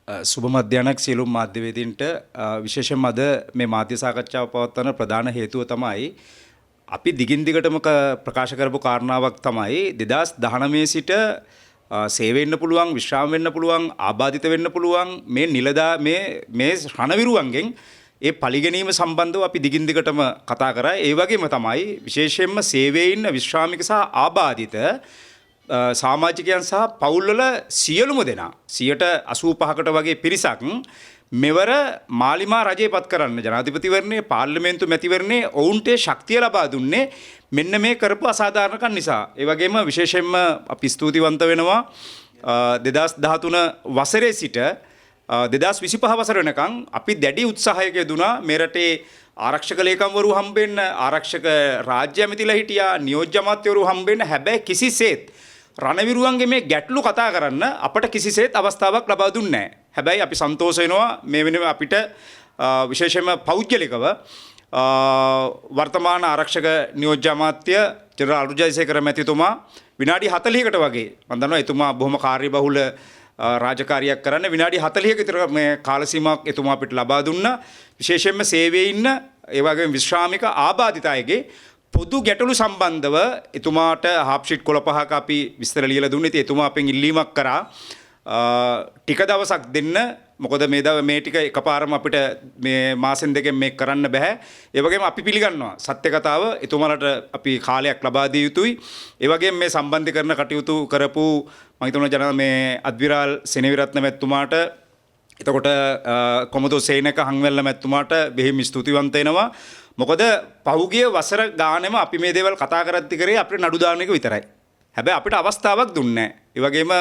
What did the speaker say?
සුබ මධ්‍යනක් සියලුම මාධ්‍යවේදීන්ට විශේෂයෙන්ම අද මේ මාධ්‍ය සාකච්ඡාව පවත්වන ප්‍රධාන හේතුව තමයි අපි දිගින් දිගටම ප්‍රකාශ කරපු කාරණාවක් තමයි 2019 සිට සේව වෙන්න පුළුවන් විශ්‍රාම වෙන්න පුළුවන් ආබාධිත වෙන්න පුළුවන් මේ නිලදා මේ රණවිරුවන්ගෙන් ඒ පරිගැනීම සම්බන්ධව අපි දිගින් දිගටම කතා කරා. ඒ වගේම තමයි විශේෂයෙන්ම සේවයේ ඉන්න විශ්‍රාමික සහ ආබාධිත සමාජිකයන් සහ පවුල්වල සියලුම දෙනා 85%කට වගේ පිරිසක් මෙවර මාලිමා රජේ පත් කරන්න ජනාධිපතිවරණයේ පාර්ලිමේන්තු මැතිවරණයේ ඔවුන්ට ශක්තිය ලබා දුන්නේ මෙන්න මේ කරපු අසාධාරණකම් නිසා. ඒ වගේම විශේෂයෙන්ම අපි ස්තුතිවන්ත වෙනවා 2013 වසරේ සිට 2025 වසර වෙනකන් අපි දැඩි උත්සාහයක යෙදුණා මේ රටේ ආරක්ෂක ලේකම්වරු හම්බෙන්න, ආරක්ෂක රාජ්‍ය ඇමතිලා හිටියා, නියෝජ්‍ය අමාත්‍යවරු හම්බෙන්න. හැබැයි කිසිසේත් රණවිරුවන්ගේ මේ ගැටලු කතා කරන්න අපට කිසිසේත් අවස්ථාවක් ලබා දුන්නේ නැහැ. හැබැයි අපි සන්තෝෂ වෙනවා මේ වෙනුවෙන් අපිට විශේෂයෙන්ම පෞද්ගලිකව වර්තමාන ආරක්ෂක නියෝජ්‍ය අමාත්‍ය ජෙනරාල් අරුජ ජයසේකර මැතිතුමා විනාඩි 40කට වගේ මම දන්නවා එතුමා බොහොම කාර්යබහුල රාජකාරියක් කරන්න විනාඩි 40ක විතර මේ කාල සීමාවක් එතුමා අපිට ලබා දුන්නා. විශේෂයෙන්ම සේවයේ ඉන්න ඒ වගේම විශ්‍රාමික ආබාධිත අයගේ පොදු ගැටලු සම්බන්ධව එතුමාට හාප්ෂීට් 15ක අපි විස්තර ලියලා දුන්නේ. ඉතින් එතුමා අපෙන් ඉල්ලීමක් කරා ටික දවසක් දෙන්න. මොකද මේ ටික එකපාරම අපිට මේ මාසෙන් දෙකෙන් මේක කරන්න බෑ. ඒ වගේම අපි පිළිගන්නවා සත්‍ය කතාව එතුමාලට අපි කාලයක් ලබා දිය යුතුයි. ඒ වගේම මේ සම්බන්ධීකරණ කටයුතු කරපු මම හිතනවා මේ අද්විරාල් සෙනවිරත්න මැතිතුමාට එතකොට කොමදෝ සේනක හංවැල්ල මැතිතුමාට බෙහෙම ස්තුතිවන්ත වෙනවා. මොකද පහුගිය වසර ගානෙම අපි මේ දේවල් කතා කරද්දි කරේ අපිට නඩු දාන එක විතරයි. හැබැයි අපිට අවස්ථාවක් දුන්නේ නැහැ. ඒ වගේම